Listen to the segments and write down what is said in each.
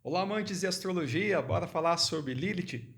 Olá, amantes de astrologia, bora falar sobre Lilith?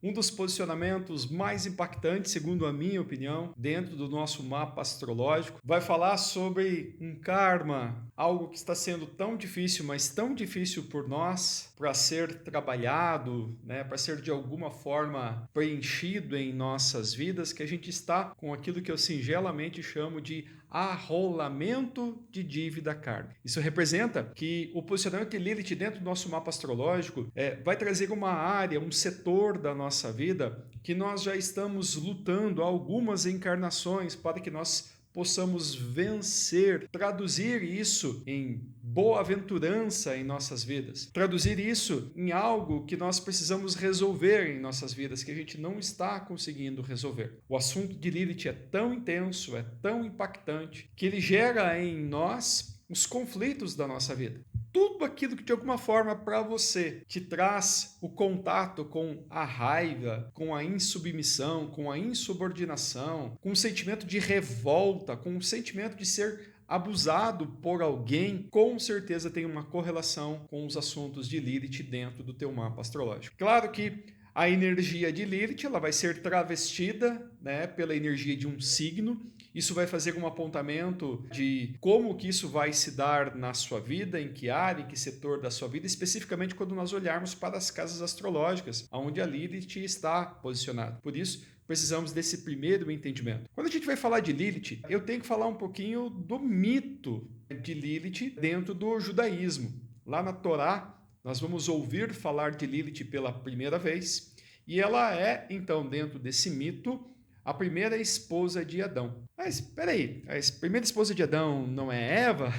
Um dos posicionamentos mais impactantes, segundo a minha opinião, dentro do nosso mapa astrológico, vai falar sobre um karma, algo que está sendo tão difícil, mas tão difícil por nós, para ser trabalhado, né, para ser de alguma forma preenchido em nossas vidas, que a gente está com aquilo que eu singelamente chamo de arrolamento de dívida kármica. Isso representa que o posicionamento de Lilith dentro do nosso mapa astrológico vai trazer uma área, um setor da nossa vida que nós já estamos lutando há algumas encarnações para que nós possamos vencer, traduzir isso em boa-aventurança em nossas vidas, traduzir isso em algo que nós precisamos resolver em nossas vidas, que a gente não está conseguindo resolver. O assunto de Lilith é tão intenso, é tão impactante, que ele gera em nós os conflitos da nossa vida. Tudo aquilo que de alguma forma para você te traz o contato com a raiva, com a insubmissão, com a insubordinação, com o sentimento de revolta, com o sentimento de ser abusado por alguém, com certeza tem uma correlação com os assuntos de Lilith dentro do teu mapa astrológico. Claro que a energia de Lilith ela vai ser travestida, né, pela energia de um signo. Isso vai fazer um apontamento de como que isso vai se dar na sua vida, em que área, em que setor da sua vida, especificamente quando nós olharmos para as casas astrológicas, onde a Lilith está posicionada. Por isso, precisamos desse primeiro entendimento. Quando a gente vai falar de Lilith, eu tenho que falar um pouquinho do mito de Lilith dentro do judaísmo. Lá na Torá, nós vamos ouvir falar de Lilith pela primeira vez, e ela é, então, dentro desse mito, a primeira esposa de Adão. Mas, espera aí, a primeira esposa de Adão não é Eva?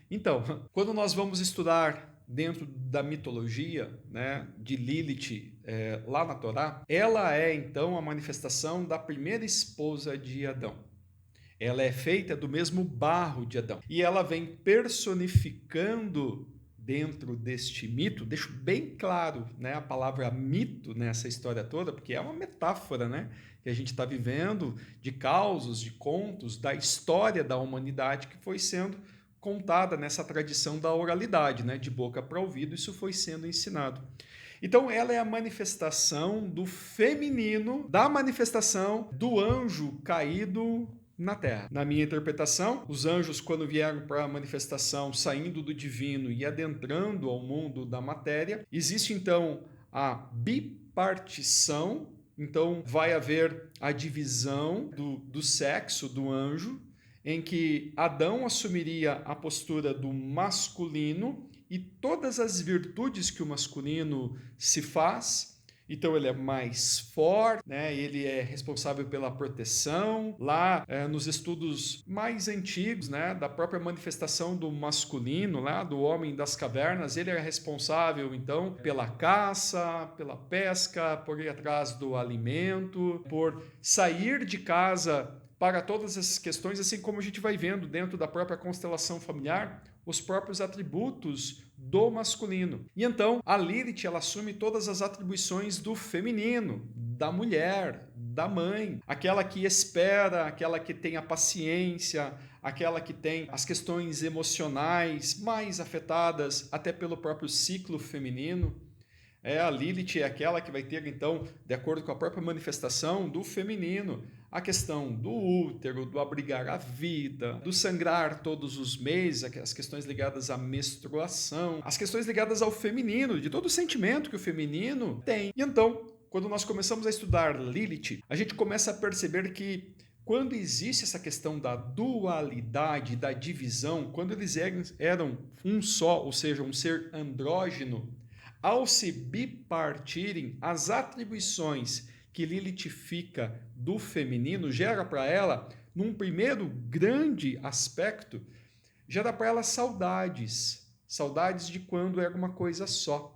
Então, quando nós vamos estudar dentro da mitologia, né, de Lilith, lá na Torá, ela é, então, a manifestação da primeira esposa de Adão. Ela é feita do mesmo barro de Adão. E ela vem personificando dentro deste mito, deixo bem claro, né, a palavra mito nessa história toda, porque é uma metáfora, né, que a gente está vivendo de causos, de contos, da história da humanidade que foi sendo contada nessa tradição da oralidade, né, de boca para ouvido, isso foi sendo ensinado. Então ela é a manifestação do feminino, da manifestação do anjo caído na Terra. Na minha interpretação, os anjos, quando vieram para a manifestação, saindo do divino e adentrando ao mundo da matéria, existe então a bipartição, então vai haver a divisão do sexo do anjo, em que Adão assumiria a postura do masculino e todas as virtudes que o masculino se faz. Então ele é mais forte, né? Ele é responsável pela proteção. Lá nos estudos mais antigos, né, da própria manifestação do masculino, lá do homem das cavernas, ele é responsável então pela caça, pela pesca, por ir atrás do alimento, por sair de casa para todas essas questões, assim como a gente vai vendo dentro da própria constelação familiar, os próprios atributos do masculino. E então a Lilith ela assume todas as atribuições do feminino, da mulher, da mãe, aquela que espera, aquela que tem a paciência, aquela que tem as questões emocionais mais afetadas até pelo próprio ciclo feminino. A Lilith é aquela que vai ter, então, de acordo com a própria manifestação do feminino, a questão do útero, do abrigar a vida, do sangrar todos os meses, as questões ligadas à menstruação, as questões ligadas ao feminino, de todo o sentimento que o feminino tem. E então, quando nós começamos a estudar Lilith, a gente começa a perceber que quando existe essa questão da dualidade, da divisão, quando eles eram um só, ou seja, um ser andrógeno, ao se bipartirem, as atribuições que Lilith fica do feminino gera para ela, num primeiro grande aspecto, gera para ela saudades. Saudades de quando era uma coisa só.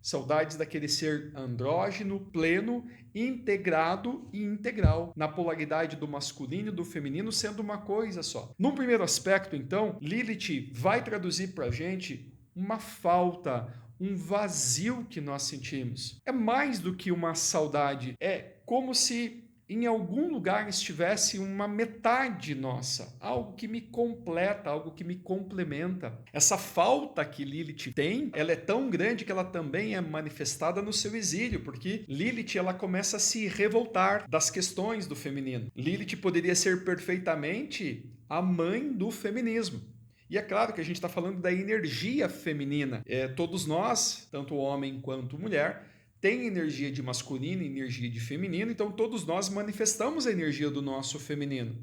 Saudades daquele ser andrógeno, pleno, integrado e integral, na polaridade do masculino e do feminino sendo uma coisa só. Num primeiro aspecto, então, Lilith vai traduzir para a gente uma falta, um vazio que nós sentimos. É mais do que uma saudade, é como se em algum lugar estivesse uma metade nossa, algo que me completa, algo que me complementa. Essa falta que Lilith tem, ela é tão grande que ela também é manifestada no seu exílio, porque Lilith ela começa a se revoltar das questões do feminino. Lilith poderia ser perfeitamente a mãe do feminismo. E é claro que a gente está falando da energia feminina. Todos nós, tanto homem quanto mulher, tem energia de masculino e energia de feminino, então todos nós manifestamos a energia do nosso feminino.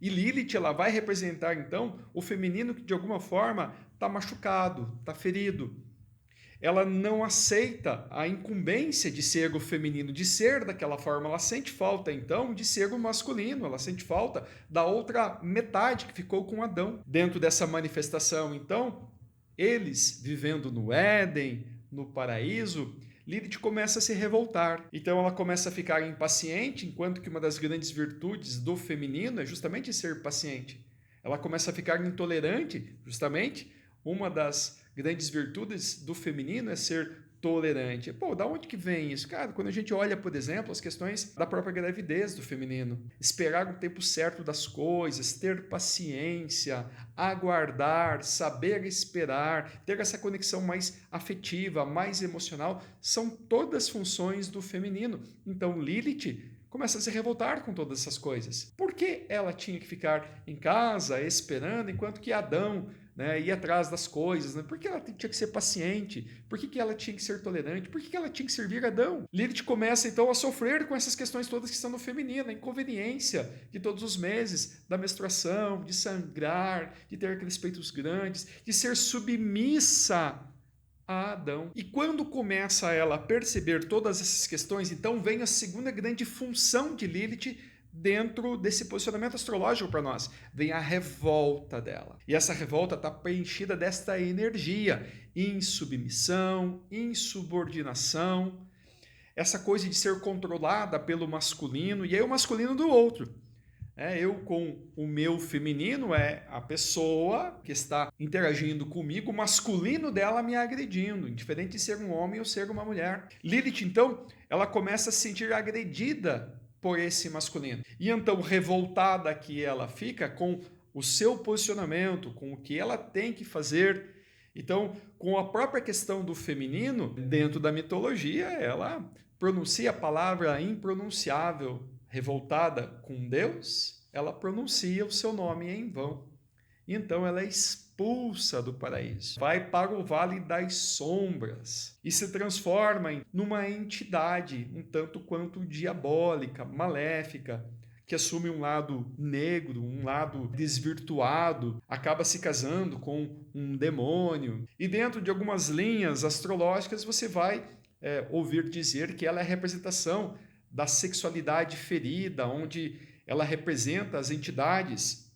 E Lilith ela vai representar então o feminino que de alguma forma está machucado, está ferido. Ela não aceita a incumbência de ser o feminino, de ser daquela forma. Ela sente falta então de ser o masculino, ela sente falta da outra metade que ficou com Adão. Dentro dessa manifestação, então, eles vivendo no Éden, no paraíso, Lilith começa a se revoltar. Então ela começa a ficar impaciente, enquanto que uma das grandes virtudes do feminino é justamente ser paciente. Ela começa a ficar intolerante, justamente uma das grandes virtudes do feminino é ser tolerante. Pô, da onde que vem isso? Cara, quando a gente olha, por exemplo, as questões da própria gravidez do feminino, esperar o tempo certo das coisas, ter paciência, aguardar, saber esperar, ter essa conexão mais afetiva, mais emocional, são todas funções do feminino. Então, Lilith começa a se revoltar com todas essas coisas. Por que ela tinha que ficar em casa esperando, enquanto que Adão ir atrás das coisas? Por que ela tinha que ser paciente? Por que ela tinha que ser tolerante? Por que ela tinha que servir Adão? Lilith começa então a sofrer com essas questões todas que estão no feminino, a inconveniência de todos os meses, da menstruação, de sangrar, de ter aqueles peitos grandes, de ser submissa a Adão. E quando começa ela a perceber todas essas questões, então vem a segunda grande função de Lilith dentro desse posicionamento astrológico para nós. Vem a revolta dela. E essa revolta está preenchida desta energia, insubmissão, insubordinação, essa coisa de ser controlada pelo masculino, e aí o masculino do outro. Eu com o meu feminino é a pessoa que está interagindo comigo, o masculino dela me agredindo, indiferente de ser um homem ou ser uma mulher. Lilith, então, ela começa a se sentir agredida por esse masculino. E então, revoltada que ela fica com o seu posicionamento, com o que ela tem que fazer. Então, com a própria questão do feminino, dentro da mitologia, ela pronuncia a palavra impronunciável. Revoltada com Deus, ela pronuncia o seu nome em vão. Então ela é expulsa do paraíso, vai para o vale das sombras e se transforma numa entidade um tanto quanto diabólica, maléfica, que assume um lado negro, um lado desvirtuado, acaba se casando com um demônio. E dentro de algumas linhas astrológicas você vai ouvir dizer que ela é a representação da sexualidade ferida, onde ela representa as entidades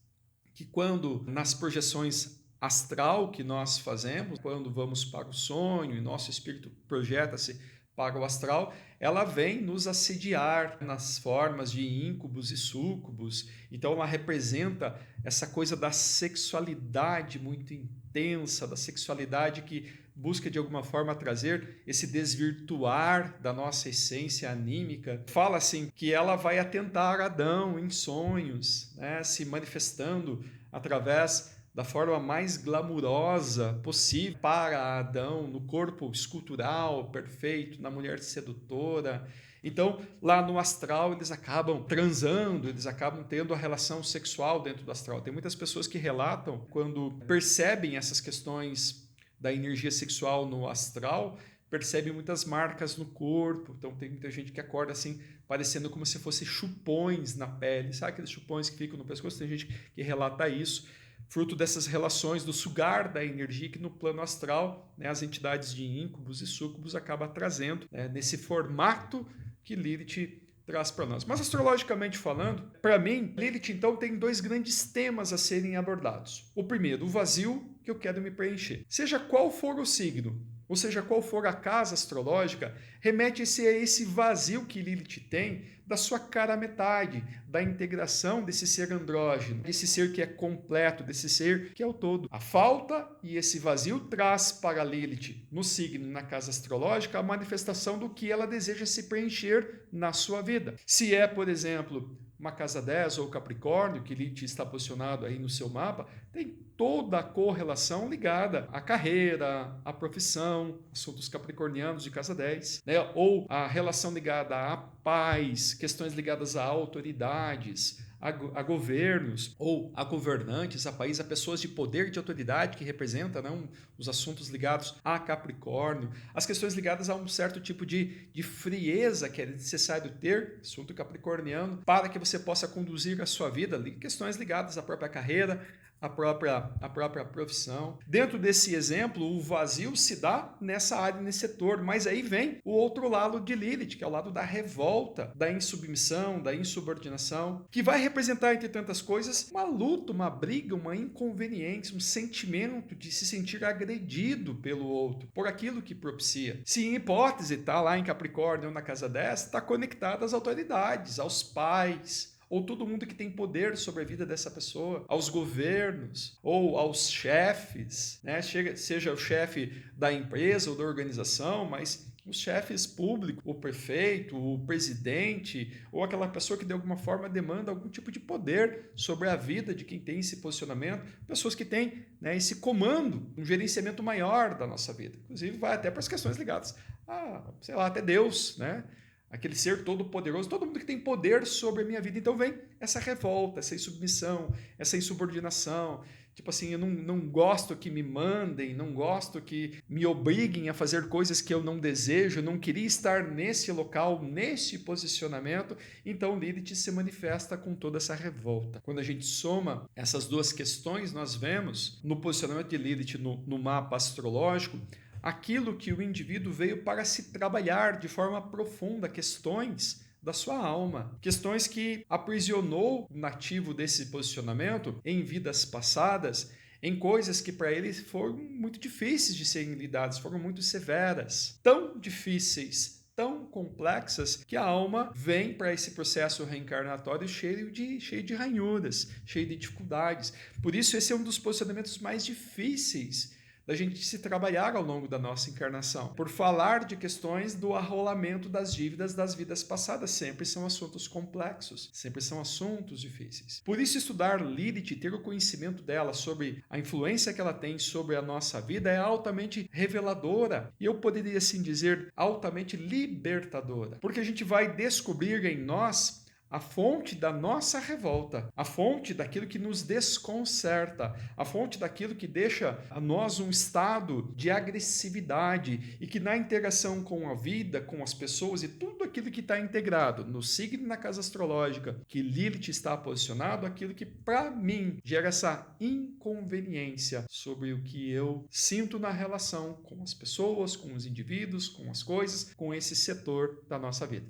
que quando nas projeções astral que nós fazemos, quando vamos para o sonho e nosso espírito projeta-se para o astral, ela vem nos assediar nas formas de íncubos e súcubos. Então ela representa essa coisa da sexualidade muito intensa, da sexualidade que busca de alguma forma trazer esse desvirtuar da nossa essência anímica. Fala assim que ela vai atentar a Adão em sonhos, se manifestando através da forma mais glamurosa possível para Adão, no corpo escultural perfeito, na mulher sedutora. Então, lá no astral, eles acabam transando, eles acabam tendo a relação sexual dentro do astral. Tem muitas pessoas que relatam, quando percebem essas questões da energia sexual no astral, percebem muitas marcas no corpo. Então tem muita gente que acorda assim, parecendo como se fossem chupões na pele. Sabe aqueles chupões que ficam no pescoço? Tem gente que relata isso, fruto dessas relações, do sugar da energia que no plano astral, as entidades de íncubos e súcubos acabam trazendo, nesse formato que Lilith traz para nós. Mas astrologicamente falando, para mim, Lilith então tem dois grandes temas a serem abordados. O primeiro, o vazio que eu quero me preencher. Seja qual for o signo, ou seja, qual for a casa astrológica, remete-se a esse vazio que Lilith tem da sua cara metade, da integração desse ser andrógeno, desse ser que é completo, desse ser que é o todo. A falta e esse vazio traz para Lilith, no signo, na casa astrológica, a manifestação do que ela deseja se preencher na sua vida. Se é, por exemplo, uma casa 10 ou Capricórnio, que Lilith está posicionado aí no seu mapa, tem toda a correlação ligada à carreira, à profissão, assuntos capricornianos de casa 10, né? Ou a relação ligada à paz, questões ligadas a autoridades, a governos ou a governantes, a país, a pessoas de poder e de autoridade que representam, né, os assuntos ligados a Capricórnio, as questões ligadas a um certo tipo de frieza que é necessário ter, assunto capricorniano, para que você possa conduzir a sua vida, questões ligadas à própria carreira, a própria profissão. Dentro desse exemplo, o vazio se dá nessa área, nesse setor, mas aí vem o outro lado de Lilith, que é o lado da revolta, da insubmissão, da insubordinação, que vai representar, entre tantas coisas, uma luta, uma briga, uma inconveniência, um sentimento de se sentir agredido pelo outro, por aquilo que propicia. Se em hipótese está lá em Capricórnio ou na casa 10, está conectado às autoridades, aos pais, ou todo mundo que tem poder sobre a vida dessa pessoa, aos governos, ou aos chefes, né? Seja o chefe da empresa ou da organização, mas os chefes públicos, o prefeito, o presidente, ou aquela pessoa que de alguma forma demanda algum tipo de poder sobre a vida de quem tem esse posicionamento, pessoas que têm, né, esse comando, um gerenciamento maior da nossa vida. Inclusive vai até para as questões ligadas a, sei lá, até Deus, né? Aquele ser todo-poderoso, todo mundo que tem poder sobre a minha vida. Então vem essa revolta, essa insubmissão, essa insubordinação. Tipo assim, eu não gosto que me mandem, não gosto que me obriguem a fazer coisas que eu não desejo, eu não queria estar nesse local, nesse posicionamento. Então Lilith se manifesta com toda essa revolta. Quando a gente soma essas duas questões, nós vemos no posicionamento de Lilith no mapa astrológico, aquilo que o indivíduo veio para se trabalhar de forma profunda, questões da sua alma, questões que aprisionou o nativo desse posicionamento em vidas passadas, em coisas que para ele foram muito difíceis de serem lidadas, foram muito severas, tão difíceis, tão complexas, que a alma vem para esse processo reencarnatório cheio de ranhuras, cheio de dificuldades. Por isso esse é um dos posicionamentos mais difíceis da gente se trabalhar ao longo da nossa encarnação. Por falar de questões do arrolamento das dívidas das vidas passadas, sempre são assuntos complexos, sempre são assuntos difíceis. Por isso estudar Lilith, ter o conhecimento dela sobre a influência que ela tem sobre a nossa vida é altamente reveladora e eu poderia assim dizer altamente libertadora, porque a gente vai descobrir em nós a fonte da nossa revolta, a fonte daquilo que nos desconcerta, a fonte daquilo que deixa a nós um estado de agressividade e que na interação com a vida, com as pessoas e tudo aquilo que está integrado no signo e na casa astrológica que Lilith está posicionado, aquilo que para mim gera essa inconveniência sobre o que eu sinto na relação com as pessoas, com os indivíduos, com as coisas, com esse setor da nossa vida.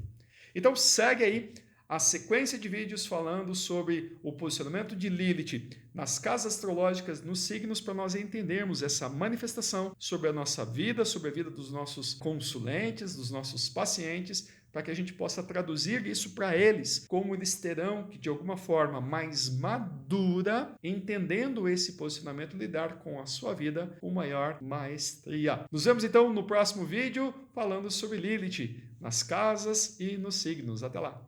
Então segue aí a sequência de vídeos falando sobre o posicionamento de Lilith nas casas astrológicas, nos signos, para nós entendermos essa manifestação sobre a nossa vida, sobre a vida dos nossos consulentes, dos nossos pacientes, para que a gente possa traduzir isso para eles, como eles terão que, de alguma forma mais madura, entendendo esse posicionamento, lidar com a sua vida com maior maestria. Nos vemos então no próximo vídeo falando sobre Lilith nas casas e nos signos. Até lá!